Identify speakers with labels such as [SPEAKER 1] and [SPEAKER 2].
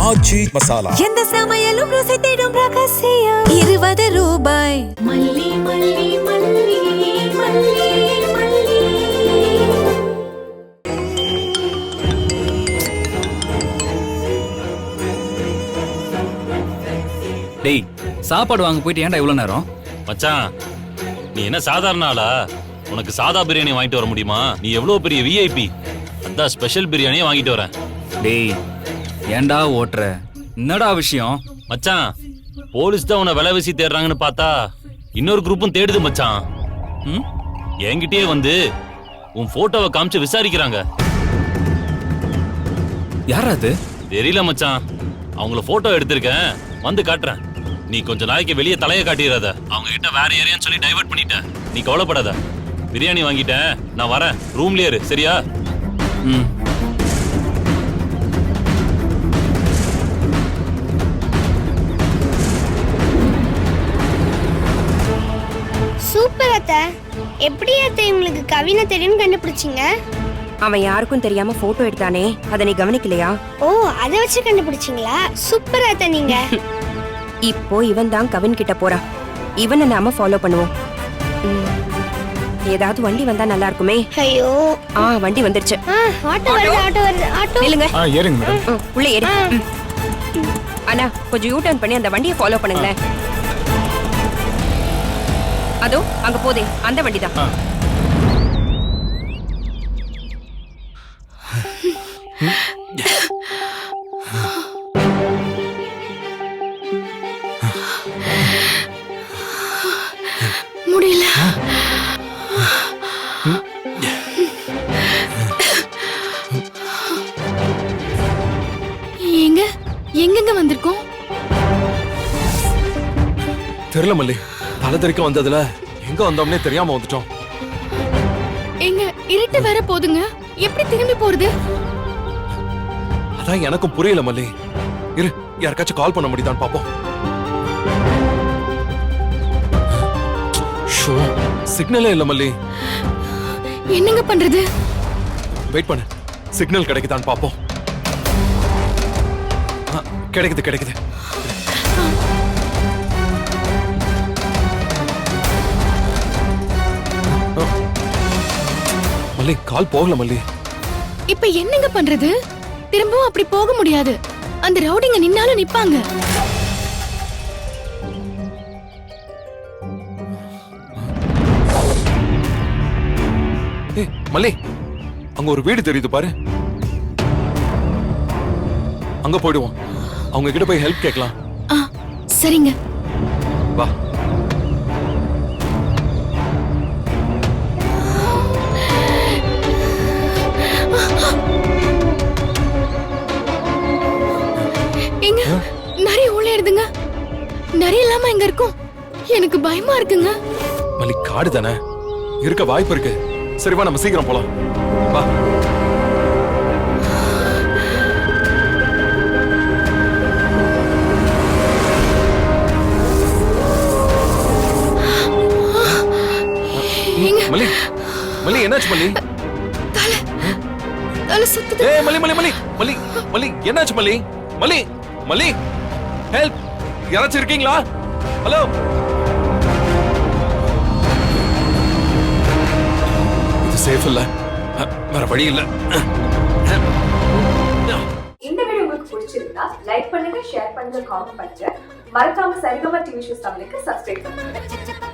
[SPEAKER 1] ஆச்சி மசாலா.
[SPEAKER 2] எந்த சமையலும் ருசி தேடும் ரகசியம் 20 ரூபாய். மல்லி மல்லி மல்லி மல்லி மல்லி.
[SPEAKER 3] டேய், சாப்பாடு வாங்க போயிட்டு ஏன்டா இவ்வளவு நேரம்?
[SPEAKER 4] மச்சான், நீ என்ன சாதாரண ஆளா? உனக்கு சாதா பிரியாணி வாங்கிட்டு வர முடியுமா? நீ எவ்வளவு பெரிய விஐபி. அதான் ஸ்பெஷல் பிரியாணியே வாங்கிட்டு வரேன்.
[SPEAKER 3] டேய், ஏன்டா ஓட்டுற? என்னடா விஷயம்?
[SPEAKER 4] மச்சான், போலீஸ் தான் உன்னை விலை வீசி தேடுறாங்கன்னு பார்த்தா இன்னொரு குரூப்பும் தேடுது மச்சான். என்கிட்டயே வந்து உன் போட்டோவை காமிச்சு விசாரிக்கிறாங்க.
[SPEAKER 3] யாரா அது?
[SPEAKER 4] தெரியல மச்சான், அவங்கள போட்டோ எடுத்திருக்கேன், வந்து காட்டுறேன். நீ கொஞ்ச நாளைக்கு வெளியே தலையை காட்டிடாத. அவங்க கிட்ட வேற ஏரியான்னு சொல்லி டைவர்ட் பண்ணிட்ட. நீ கவலைப்படாத. பிரியாணி வாங்கிட்டேன், நான் வரேன். ரூம்லயே இரு, சரியா?
[SPEAKER 5] சூப்பர் அத்தை. எப்படி அத்தை உங்களுக்கு கவினை தெரியும் கண்டுபிடிச்சிங்க?
[SPEAKER 6] அவன் யாருக்கும் தெரியாம போட்டோ எடுத்தானே, அதை நீ கவனிக்கலையா?
[SPEAKER 5] ஓ, அதை வச்சு கண்டுபிடிச்சிங்களா? சூப்பர் அத்தை நீங்க.
[SPEAKER 6] இப்போ இவன் தான் கவின் கிட்ட போறான். இவனை நாம ஃபாலோ பண்ணுவோம். ஏதாவது வண்டி வந்தா நல்லா இருக்குமே.
[SPEAKER 5] ஐயோ,
[SPEAKER 6] வண்டி வந்துருச்சு.
[SPEAKER 5] ஆட்டோ வருது, ஆட்டோ வருது. ஆட்டோ
[SPEAKER 6] இல்லங்க,
[SPEAKER 1] ஏறுங்க மேடம்.
[SPEAKER 6] உள்ள ஏறு. அண்ணா, கொஞ்சம் யூ டர்ன் பண்ணி அந்த வண்டியை ஃபாலோ பண்ணுங்களேன். அதோ அங்க போதே, அந்த வண்டி தான்.
[SPEAKER 2] முடியல. எங்க வந்திருக்கோம்?
[SPEAKER 1] தெரியல மல்லி, தலை தெறிக்க வந்ததுல எங்க வந்தோம்னே தெரியாம வந்துட்டோம்.
[SPEAKER 2] எங்க இருட்டு வேற போதுங்க, எப்படி திரும்பி போறது?
[SPEAKER 1] அதான் எனக்கும் புரியல மல்லி. இரு, யாருக்காச்சும் கால் பண்ண முடியுதான்னு பாப்போம். சிக்னலே இல்ல மல்லி.
[SPEAKER 2] என்னங்க பண்றது?
[SPEAKER 1] வெயிட் பண்ணு, சிக்னல் கிடைக்குதான்னு பாப்போம். கிடைக்குது கிடைக்குது. மல்லி, கால் போகல மல்லி.
[SPEAKER 2] இப்ப என்னங்க பண்றது? திரும்பவும் அப்படி போக முடியாது. அந்த ரவுடிங்க நின்னாலும் நிப்பாங்க.
[SPEAKER 1] ஏய் மல்லி, அங்க ஒரு வீடு தெரியுது பாரு. அங்க போயிடுவோம். அவங்க கிட்ட போய் ஹெல்ப் கேட்கலாம்.
[SPEAKER 2] சரிங்க,
[SPEAKER 1] வா.
[SPEAKER 2] எங்க நிறைய உள்ள எடுதுங்க. நிறைய இல்லாம எங்க இருக்கும்? எனக்கு பயமா இருக்குங்க.
[SPEAKER 1] மல்லி, காடு தானே, இருக்க வாய்ப்பு இருக்கு. சரி வா, நம்ம சீக்கிரம் போலாம். வா. மல்லி, மல்லி என்னாச்சு மல்லி?
[SPEAKER 2] தலை சுத்துது.
[SPEAKER 1] ஏய் மல்லி மல்லி மல்லி மல்லி மல்லி என்னாச்சு மல்லி? மல்லி மல்லி, ஹெல்ப், யாராச்சும் இருக்கீங்களா? ஹலோ. இது சேஃப் இல்ல, வேற வழி இல்ல.
[SPEAKER 7] இந்த வீடியோ உங்களுக்கு பிடிச்சிருந்தா லைக் பண்ணுங்க, ஷேர் பண்ணுங்க, காமெண்ட் பண்ணுங்க. மறக்காம சரிகமா டிவி ஷோஸ் தமிழுக்கு சப்ஸ்கிரைப் பண்ணுங்க.